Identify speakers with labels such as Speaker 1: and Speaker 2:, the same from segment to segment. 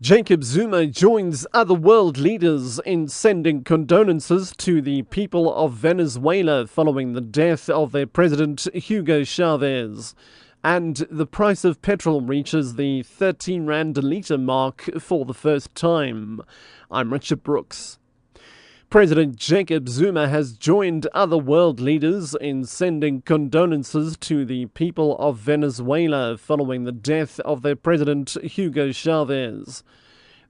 Speaker 1: Jacob Zuma joins other world leaders in sending condolences to the people of Venezuela following the death of their president, Hugo Chavez. And the price of petrol reaches the 13 Rand a litre mark for the first time. I'm Richard Brooks. President Jacob Zuma has joined other world leaders in sending condolences to the people of Venezuela following the death of their president, Hugo Chavez.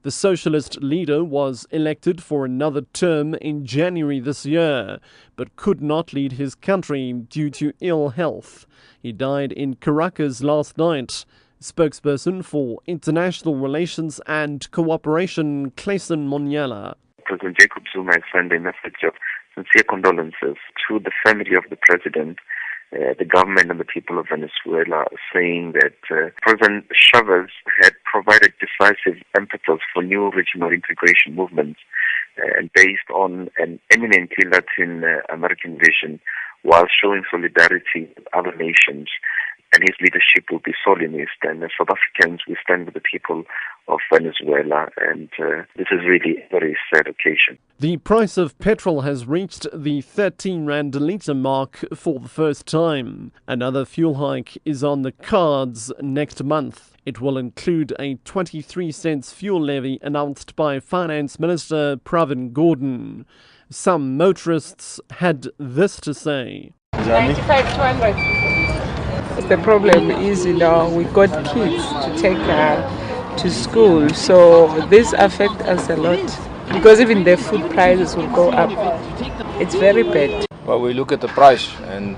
Speaker 1: The socialist leader was elected for another term in January this year, but could not lead his country due to ill health. He died in Caracas last night. Spokesperson for International Relations and Cooperation, Clayson Monyela.
Speaker 2: President Jacob Zuma has sent a message of sincere condolences to the family of the president, the government and the people of Venezuela, saying that President Chavez had provided decisive impetus for new regional integration movements and based on an eminently Latin American vision while showing solidarity with other nations. And his leadership will be solemnist, and as South Africans, we stand with the people of Venezuela, and this is really a very sad occasion.
Speaker 1: The price of petrol has reached the 13 Rand a litre mark for the first time. Another fuel hike is on the cards next month. It will include a 23 cents fuel levy announced by Finance Minister Pravin Gordhan. Some motorists had this to say.
Speaker 3: 95 to 100. The problem is, we got kids to take to school, so this affects us a lot because even the food prices will go up. It's very bad.
Speaker 4: Well, we look at the price and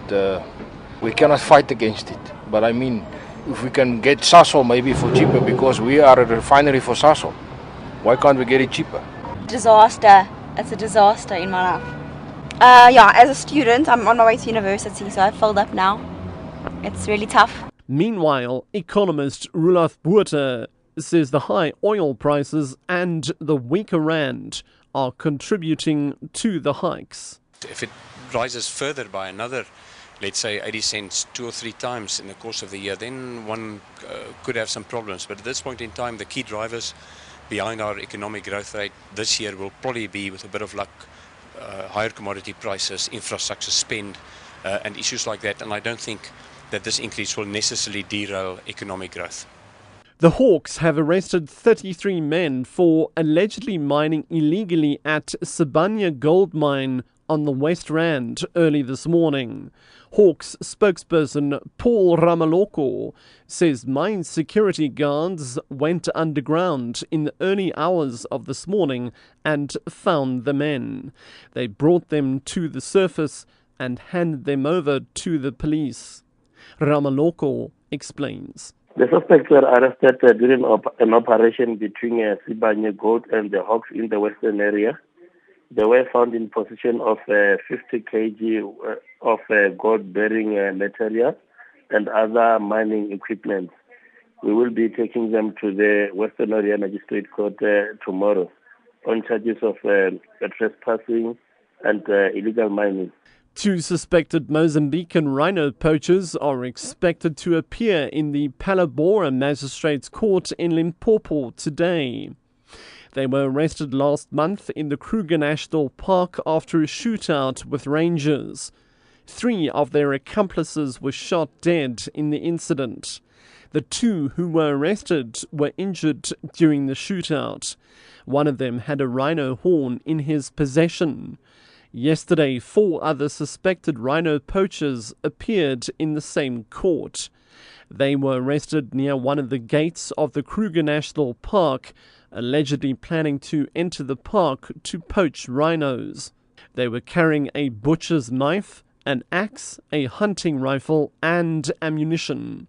Speaker 4: we cannot fight against it. But I mean, if we can get Sasol maybe for cheaper, because we are a refinery for Sasol, why can't we get it cheaper?
Speaker 5: Disaster. It's a disaster in my life. As a student, I'm on my way to university, so I've filled up now. It's really tough.
Speaker 1: Meanwhile, economist Roelof Botha says the high oil prices and the weaker rand are contributing to the hikes.
Speaker 6: If it rises further by another, let's say 80 cents 2 or 3 times in the course of the year, then one could have some problems. But at this point in time, the key drivers behind our economic growth rate this year will probably be, with a bit of luck, higher commodity prices, infrastructure spend, and issues like that. And I don't think that this increase will necessarily derail economic growth.
Speaker 1: The Hawks have arrested 33 men for allegedly mining illegally at Sibanye gold mine on the West Rand early this morning. Hawks spokesperson Paul Ramaloko says mine security guards went underground in the early hours of this morning and found the men. They brought them to the surface and handed them over to the police. Ramaloko explains.
Speaker 7: The suspects were arrested during an operation between Sibanye Gold and the Hawks in the western area. They were found in possession of 50 kg of gold-bearing material and other mining equipment. We will be taking them to the Western Area Magistrate Court tomorrow on charges of trespassing and illegal mining.
Speaker 1: 2 suspected Mozambican rhino poachers are expected to appear in the Palabora Magistrates Court in Limpopo today. They were arrested last month in the Kruger National Park after a shootout with rangers. 3 of their accomplices were shot dead in the incident. The 2 who were arrested were injured during the shootout. One of them had a rhino horn in his possession. Yesterday, 4 other suspected rhino poachers appeared in the same court. They were arrested near one of the gates of the Kruger National Park, allegedly planning to enter the park to poach rhinos. They were carrying a butcher's knife, an axe, a hunting rifle, and ammunition.